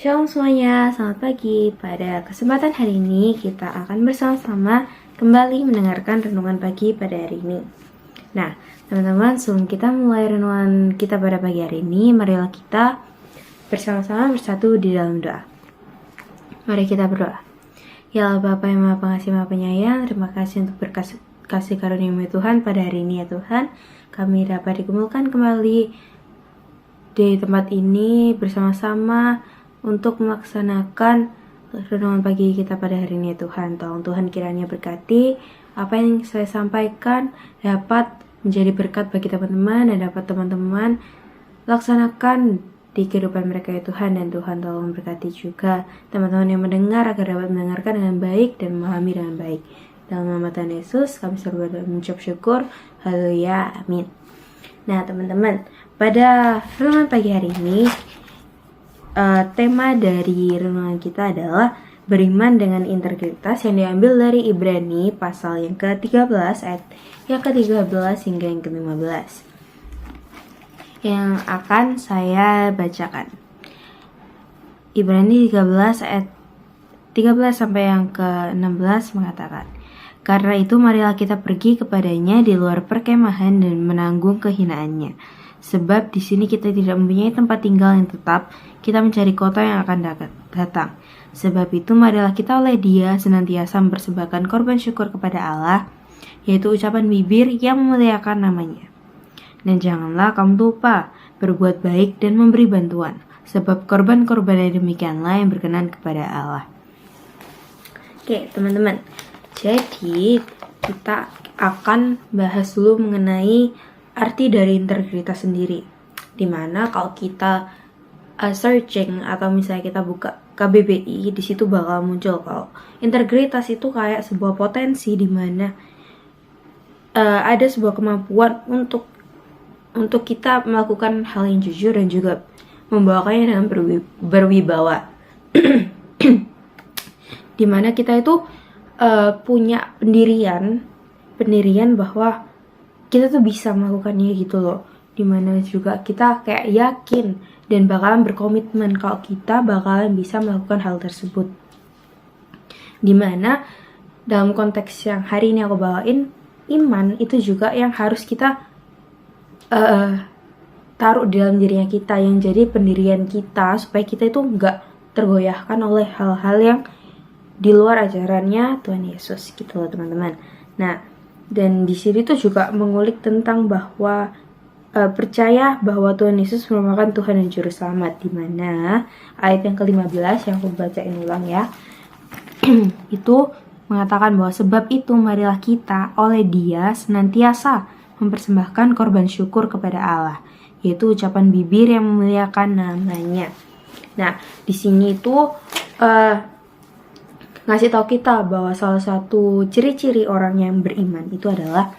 Shalom semuanya, selamat pagi. Pada kesempatan hari ini kita akan bersama-sama kembali mendengarkan renungan pagi pada hari ini. Nah, teman-teman, sebelum kita mulai renungan kita pada pagi hari ini, marilah kita bersama-sama bersatu di dalam doa. Mari kita berdoa. Ya Allah Bapa yang Maha Pengasih Maha Penyayang, terima kasih untuk kasih karunia-Mu Tuhan pada hari ini ya Tuhan. Kami dapat dikumpulkan kembali di tempat ini bersama-sama untuk melaksanakan renungan pagi kita pada hari ini ya Tuhan. Tolong Tuhan kiranya berkati apa yang saya sampaikan dapat menjadi berkat bagi teman-teman dan dapat teman-teman laksanakan di kehidupan mereka ya Tuhan. Dan Tuhan tolong berkati juga teman-teman yang mendengar agar dapat mendengarkan dengan baik dan memahami dengan baik. Dalam nama Tuhan Yesus kami selalu mengucap syukur. Haleluya, amin. Nah teman-teman, pada renungan pagi hari ini tema dari renungan kita adalah beriman dengan integritas yang diambil dari Ibrani pasal yang ke-13 ayat yang ke-13 hingga yang ke-15 yang akan saya bacakan. Ibrani 13 ayat 13 sampai yang ke-16 mengatakan, "Karena itu marilah kita pergi kepadanya di luar perkemahan dan menanggung kehinaannya. Sebab di sini kita tidak mempunyai tempat tinggal yang tetap, kita mencari kota yang akan datang. Sebab itu marilah kita oleh Dia senantiasa mempersembahkan korban syukur kepada Allah, yaitu ucapan bibir yang memuliakan namanya. Dan janganlah kamu lupa berbuat baik dan memberi bantuan, sebab korban-korban yang demikianlah yang berkenan kepada Allah." Oke teman-teman, jadi kita akan bahas dulu mengenai arti dari integritas sendiri, dimana kalau kita searching atau misalnya kita buka KBBI, di situ bakal muncul kalau integritas itu kayak sebuah potensi dimana ada sebuah kemampuan untuk kita melakukan hal yang jujur dan juga membawakannya dengan berwibawa. Dimana kita itu punya pendirian bahwa kita tuh bisa melakukannya gitu loh, dimana juga kita kayak yakin dan bakalan berkomitmen kalau kita bakalan bisa melakukan hal tersebut. Dimana dalam konteks yang hari ini aku bawain, iman itu juga yang harus kita taruh di dalam dirinya kita, yang jadi pendirian kita supaya kita itu nggak tergoyahkan oleh hal-hal yang di luar ajarannya Tuhan Yesus gitu loh teman-teman. Nah, dan di sini tuh juga mengulik tentang bahwa percaya bahwa Tuhan Yesus merupakan Tuhan dan Juru Selamat, di mana ayat yang ke-15 yang aku bacain ulang ya. Itu mengatakan bahwa sebab itu marilah kita oleh Dia senantiasa mempersembahkan korban syukur kepada Allah, yaitu ucapan bibir yang memuliakan namanya. Nah, di sini itu ngasih tahu kita bahwa salah satu ciri-ciri orang yang beriman itu adalah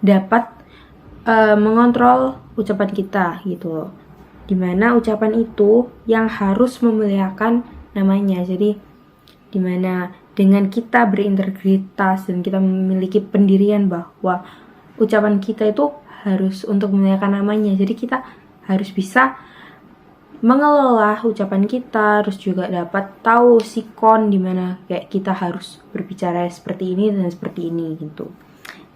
dapat mengontrol ucapan kita gitu loh. Dimana ucapan itu yang harus memuliakan namanya. Jadi dimana dengan kita berintegritas dan kita memiliki pendirian bahwa ucapan kita itu harus untuk memuliakan namanya. Jadi kita harus bisa mengelola ucapan kita, terus juga dapat tahu sikon dimana kayak kita harus berbicara seperti ini dan seperti ini gitu.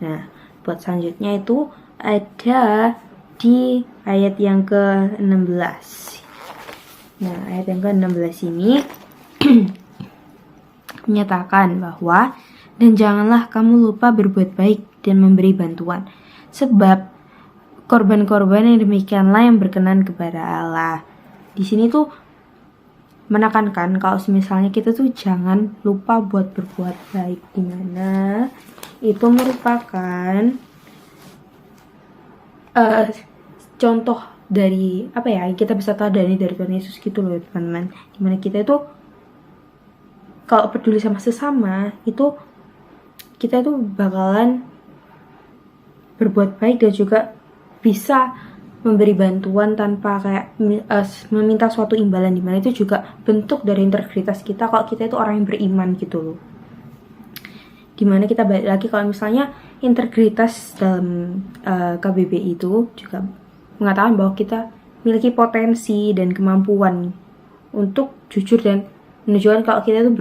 Nah, buat selanjutnya itu ada di ayat yang ke-16. Nah, ayat yang ke-16 ini menyatakan bahwa dan janganlah kamu lupa berbuat baik dan memberi bantuan, sebab korban-korban yang demikianlah yang berkenan kepada Allah. Di sini tuh menekankan kalau misalnya kita tuh jangan lupa buat berbuat baik, dimana itu merupakan contoh dari apa ya, kita bisa tahu dari Tuhan Yesus gitu loh teman-teman. Dimana kita itu kalau peduli sama sesama itu kita itu bakalan berbuat baik dan juga bisa memberi bantuan tanpa kayak meminta suatu imbalan, dimana itu juga bentuk dari integritas kita kalau kita itu orang yang beriman gitu loh. Dimana kita balik lagi kalau misalnya integritas dalam KBBI itu juga mengatakan bahwa kita memiliki potensi dan kemampuan untuk jujur dan menunjukkan kalau kita itu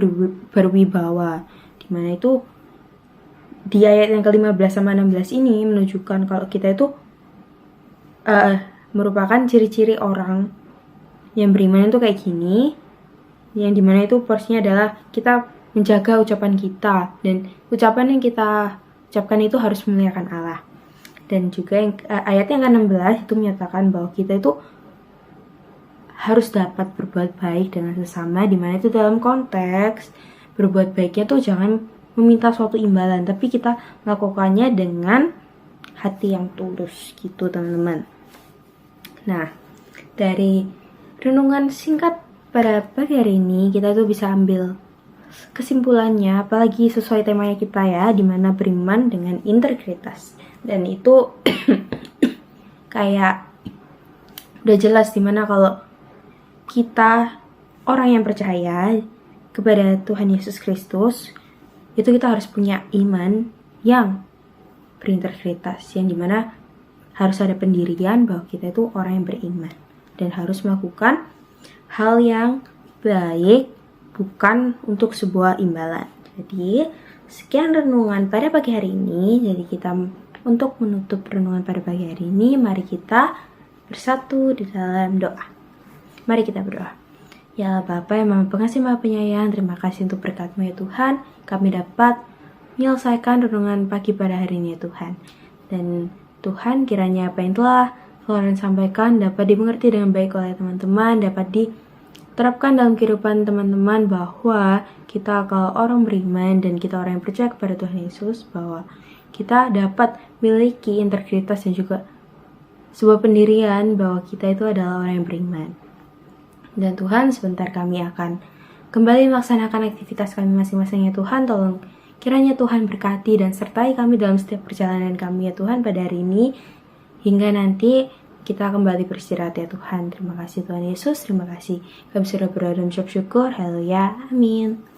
berwibawa. Dimana itu di ayat yang ke-15 sama 16 ini menunjukkan kalau kita itu merupakan ciri-ciri orang yang beriman itu kayak gini, yang dimana itu porsinya adalah kita menjaga ucapan kita, dan ucapan yang kita ucapkan itu harus memuliakan Allah. Dan juga yang ayat yang ke-16 itu menyatakan bahwa kita itu harus dapat berbuat baik dengan sesama, dimana itu dalam konteks berbuat baiknya tuh jangan meminta suatu imbalan, tapi kita melakukannya dengan hati yang tulus gitu teman-teman. Nah, dari renungan singkat pada pagi hari ini kita tuh bisa ambil kesimpulannya, apalagi sesuai temanya kita ya, dimana beriman dengan integritas. Dan itu kayak udah jelas dimana kalau kita orang yang percaya kepada Tuhan Yesus Kristus, itu kita harus punya iman yang berintegritas, yang dimana harus ada pendirian bahwa kita itu orang yang beriman dan harus melakukan hal yang baik, bukan untuk sebuah imbalan. Jadi sekian renungan pada pagi hari ini. Jadi kita untuk menutup renungan pada pagi hari ini, mari kita bersatu di dalam doa. Mari kita berdoa. Ya Bapa yang Maha Pengasih Maha Penyayang, terima kasih untuk berkat-Mu ya Tuhan, kami dapat menyelesaikan renungan pagi pada hari ini ya Tuhan. Dan Tuhan, kiranya apa yang telah Tuhan sampaikan dapat dimengerti dengan baik oleh teman-teman, dapat diterapkan dalam kehidupan teman-teman, bahwa kita kalau orang beriman dan kita orang yang percaya kepada Tuhan Yesus, bahwa kita dapat memiliki integritas dan juga sebuah pendirian bahwa kita itu adalah orang yang beriman. Dan Tuhan, sebentar kami akan kembali melaksanakan aktivitas kami masing-masing ya Tuhan. Tolong kiranya Tuhan berkati dan sertai kami dalam setiap perjalanan kami ya Tuhan pada hari ini, hingga nanti kita kembali beristirahat ya Tuhan. Terima kasih Tuhan Yesus, terima kasih. Kami sudah berdoa dan syukur. Haleluya, amin.